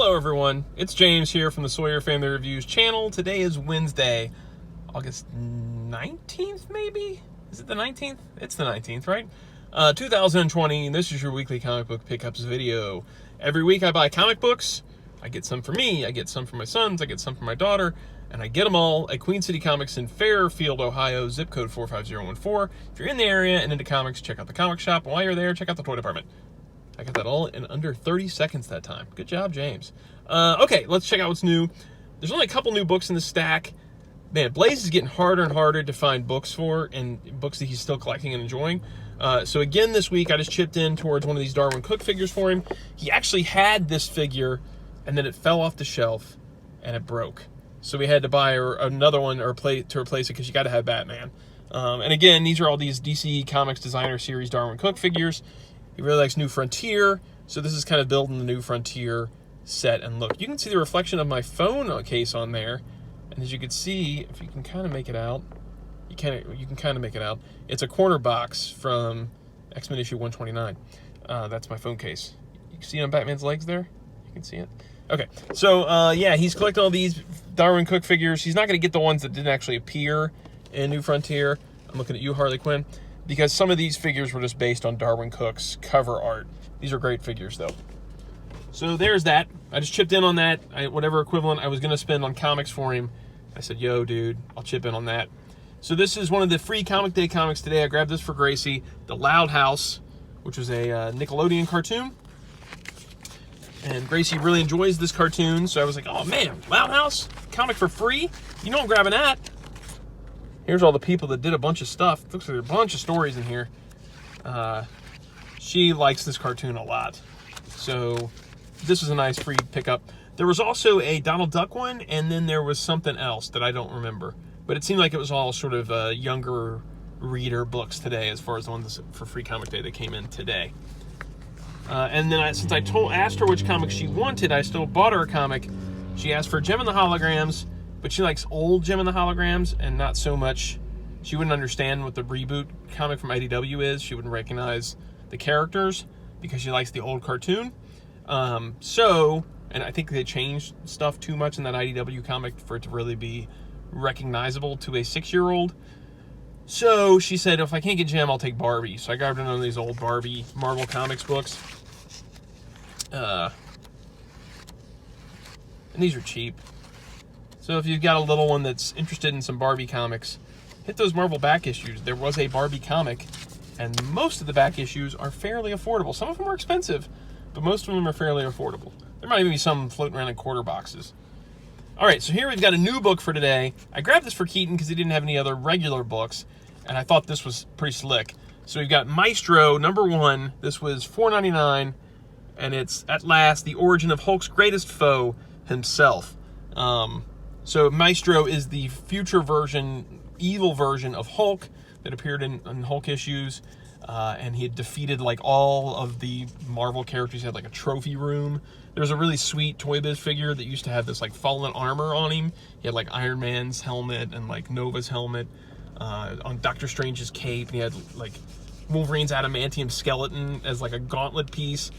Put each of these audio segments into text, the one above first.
Hello everyone, it's James here from the Sawyer Family Reviews channel. Today is Wednesday, August 19th maybe? Is it the 19th? It's the 19th, right? 2020, and this is your weekly comic book pickups video. Every week I buy comic books. I get some for me, I get some for my sons, I get some for my daughter, and I get them all at Queen City Comics in Fairfield, Ohio, zip code 45014. If you're in the area and into comics, check out the comic shop. And while you're there, check out the toy department. I got that all in under 30 seconds that time. Good job, James. Okay, let's check out what's new. There's only a couple new books in the stack. Man, Blaze is getting harder and harder to find books for, and books that he's still collecting and enjoying. So again, this week, I just chipped in towards one of these Darwin Cook figures for him. He actually had this figure, and then it fell off the shelf, and it broke. So we had to buy another one to replace it, because you got to have Batman. And again, these are all these DC Comics Designer Series Darwin Cook figures. He really likes New Frontier, so this is kind of building the New Frontier set and look. You can see the reflection of my phone case on there, and as you can see, if you can kind of make it out, you can kind of make it out. It's a corner box from X-Men issue 129. That's my phone case. You can see on Batman's legs there? You can see it? Okay, so yeah, he's collecting all these Darwin Cook figures. He's not going to get the ones that didn't actually appear in New Frontier. I'm looking at you, Harley Quinn, because some of these figures were just based on Darwin Cook's cover art. These are great figures, though. So there's that. I just chipped in on that. Whatever equivalent I was going to spend on comics for him, I said, yo, dude, I'll chip in on that. So this is one of the free Comic Day comics today. I grabbed this for Gracie, The Loud House, which was a Nickelodeon cartoon. And Gracie really enjoys this cartoon, so I was like, oh, man, Loud House, comic for free? You know I'm grabbing that. Here's all the people that did a bunch of stuff. Looks like there's a bunch of stories in here. She likes this cartoon a lot. So this was a nice free pickup. There was also a Donald Duck one, and then there was something else that I don't remember. But it seemed like it was all sort of younger reader books today, as far as the ones for Free Comic Day that came in today. And then since I asked her which comic she wanted, I still bought her a comic. She asked for Gem and the Holograms, but she likes old Gem and the Holograms, and not so much. She wouldn't understand what the reboot comic from IDW is. She wouldn't recognize the characters because she likes the old cartoon. And I think they changed stuff too much in that IDW comic for it to really be recognizable to a 6-year-old. So she said, if I can't get Gem, I'll take Barbie. So I grabbed one of these old Barbie Marvel Comics books. And these are cheap. So if you've got a little one that's interested in some Barbie comics, hit those Marvel back issues. There was a Barbie comic, and most of the back issues are fairly affordable. Some of them are expensive, but most of them are fairly affordable. There might even be some floating around in quarter boxes. All right, so here we've got a new book for today. I grabbed this for Keaton because he didn't have any other regular books, and I thought this was pretty slick. So we've got Maestro, #1. This was $4.99, and it's, at last, the origin of Hulk's greatest foe, himself. So Maestro is the future version, evil version of Hulk that appeared in Hulk issues, and he had defeated like all of the Marvel characters. He had like a trophy room. There's a really sweet Toy Biz figure that used to have this like fallen armor on him. He had like Iron Man's helmet and like Nova's helmet, on Doctor Strange's cape, and he had like Wolverine's adamantium skeleton as like a gauntlet piece,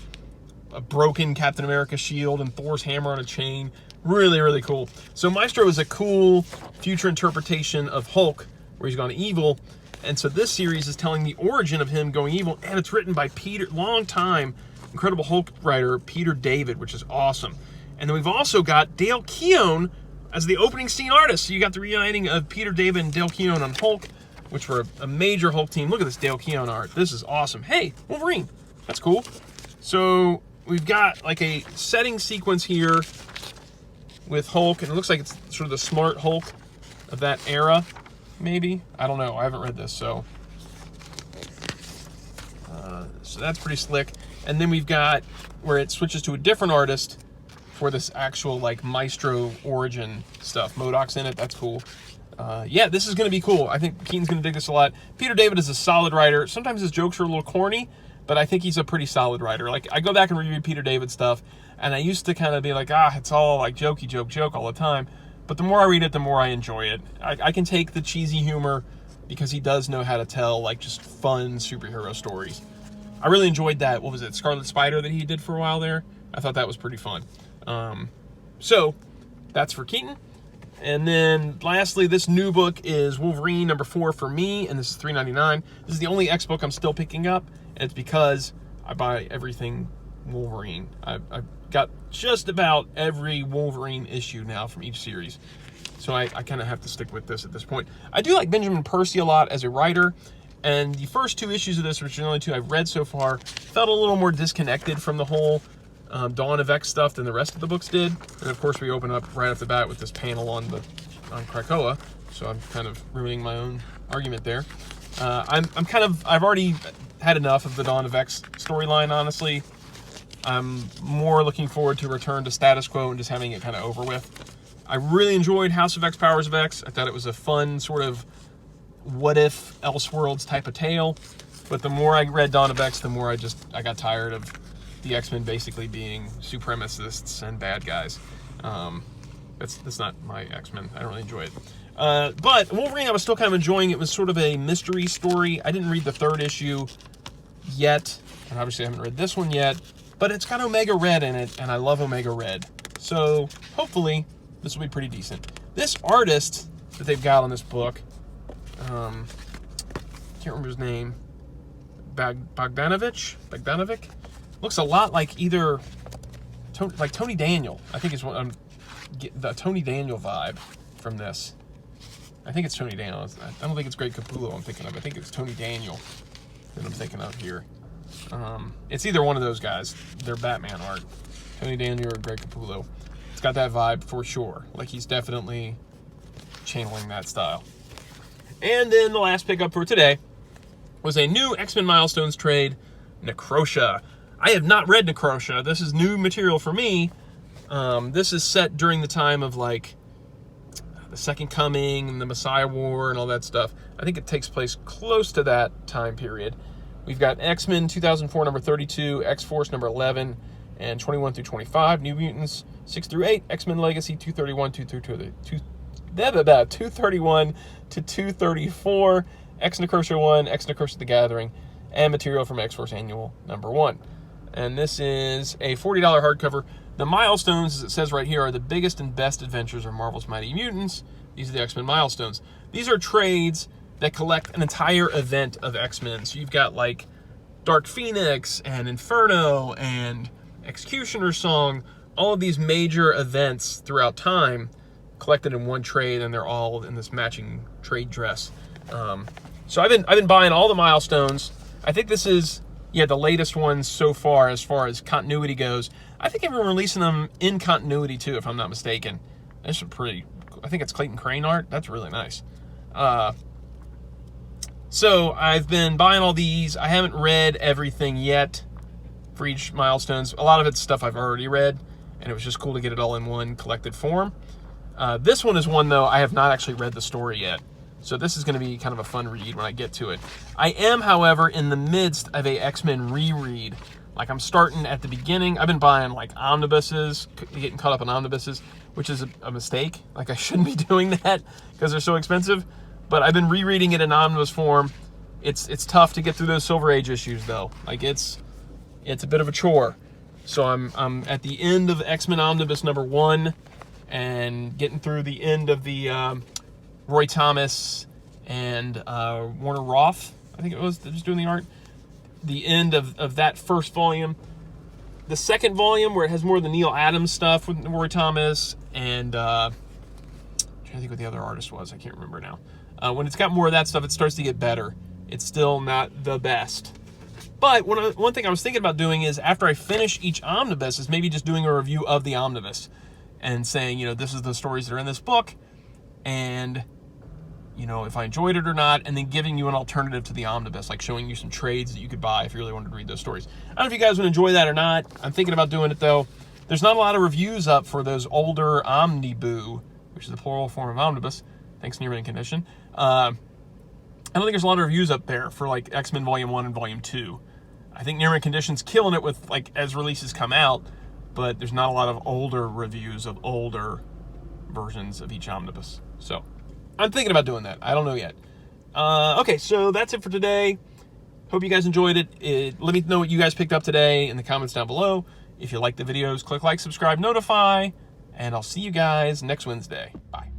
a broken Captain America shield, and Thor's hammer on a chain. Really, really cool. So Maestro is a cool future interpretation of Hulk, where he's gone evil. And so this series is telling the origin of him going evil, and it's written by long-time Incredible Hulk writer Peter David, which is awesome. And then we've also got Dale Keown as the opening scene artist. So you got the reuniting of Peter David and Dale Keown on Hulk, which were a major Hulk team. Look at this Dale Keown art. This is awesome. Hey, Wolverine. That's cool. So we've got like a setting sequence here with Hulk, and it looks like it's sort of the smart Hulk of that era, maybe. I don't know. I haven't read this, so that's pretty slick. And then we've got where it switches to a different artist for this actual like Maestro origin stuff. MODOK's in it. That's cool. Yeah, this is going to be cool. I think Keaton's going to dig this a lot. Peter David is a solid writer. Sometimes his jokes are a little corny, but I think he's a pretty solid writer. Like, I go back and review Peter David stuff, and I used to kind of be like, it's all like jokey, joke all the time. But the more I read it, the more I enjoy it. I can take the cheesy humor because he does know how to tell like just fun superhero stories. I really enjoyed that, what was it, Scarlet Spider that he did for a while there? I thought that was pretty fun. So that's for Keaton. And then lastly, this new book is Wolverine #4 for me, and this is $3.99. This is the only X book I'm still picking up, and it's because I buy everything Wolverine. I've got just about every Wolverine issue now from each series. So I kind of have to stick with this at this point. I do like Benjamin Percy a lot as a writer, and the first 2 issues of this, which are the only 2 I've read so far, felt a little more disconnected from the whole Dawn of X stuff than the rest of the books did. And of course, we open up right off the bat with this panel on Krakoa, so I'm kind of ruining my own argument there. I've already had enough of the Dawn of X storyline, honestly. I'm more looking forward to return to status quo and just having it kind of over with. I really enjoyed House of X, Powers of X. I thought it was a fun sort of what-if Elseworlds type of tale. But the more I read Dawn of X, the more I got tired of the X-Men basically being supremacists and bad guys. That's not my X-Men. I don't really enjoy it. But Wolverine, I was still kind of enjoying. It was sort of a mystery story. I didn't read the 3rd issue yet, and obviously I haven't read this one yet. But it's got Omega Red in it, and I love Omega Red. So hopefully this will be pretty decent. This artist that they've got on this book, can't remember his name, Bogdanovic, looks a lot like either Tony Daniel. I think it's what the Tony Daniel vibe from this. I think it's Tony Daniel. I don't think it's Greg Capullo I'm thinking of. I think it's Tony Daniel that I'm thinking of here. It's either one of those guys. They're Batman art. Tony Daniel or Greg Capullo. It's got that vibe for sure. Like, he's definitely channeling that style. And then the last pickup for today was a new X-Men Milestones trade, Necrosha. I have not read Necrosha. This is new material for me. This is set during the time of, like, the Second Coming and the Messiah War and all that stuff. I think it takes place close to that time period. We've got X-Men 2004 number 32, X-Force number 11, and 21 through 25. New Mutants 6 through 8, X-Men Legacy 231 to 234, X-Necrosha 1, X-Necrosha the Gathering, and material from X-Force Annual number 1. And this is a $40 hardcover. The Milestones, as it says right here, are the biggest and best adventures of Marvel's Mighty Mutants. These are the X-Men Milestones. These are trades that collect an entire event of X-Men. So you've got, like, Dark Phoenix and Inferno and Executioner's Song, all of these major events throughout time collected in one trade, and they're all in this matching trade dress. So I've been buying all the Milestones. I think this is, the latest one so far as continuity goes. I think I've been releasing them in continuity too, if I'm not mistaken. That's pretty, I think it's Clayton Crane art. That's really nice. So I've been buying all these. I haven't read everything yet for each Milestones. A lot of it's stuff I've already read, and it was just cool to get it all in one collected form. This one is one, though, I have not actually read the story yet. So this is going to be kind of a fun read when I get to it. I am, however, in the midst of a X-Men reread. Like, I'm starting at the beginning. I've been buying, like, omnibuses, getting caught up on omnibuses, which is a mistake. Like, I shouldn't be doing that because they're so expensive. But I've been rereading it in omnibus form. It's tough to get through those Silver Age issues, though. Like, it's a bit of a chore. So I'm at the end of X-Men Omnibus number 1 and getting through the end of the Roy Thomas and Warner Roth, I think it was, that was doing the art. The end of that first volume. The second volume, where it has more of the Neil Adams stuff with Roy Thomas, and I'm trying to think what the other artist was. I can't remember now. When it's got more of that stuff, it starts to get better. It's still not the best. But one thing I was thinking about doing is, after I finish each omnibus, is maybe just doing a review of the omnibus and saying, this is the stories that are in this book, and if I enjoyed it or not, and then giving you an alternative to the omnibus, like showing you some trades that you could buy if you really wanted to read those stories. I don't know if you guys would enjoy that or not. I'm thinking about doing it, though. There's not a lot of reviews up for those older omniboo, which is the plural form of omnibus. Thanks, Near Mint Condition. I don't think there's a lot of reviews up there for, like, X-Men Volume 1 and Volume 2. I think Near Mint Condition's killing it with, like, as releases come out, but there's not a lot of older reviews of older versions of each omnibus. So I'm thinking about doing that. I don't know yet. Okay, so that's it for today. Hope you guys enjoyed it. Let me know what you guys picked up today in the comments down below. If you like the videos, click like, subscribe, notify, and I'll see you guys next Wednesday. Bye.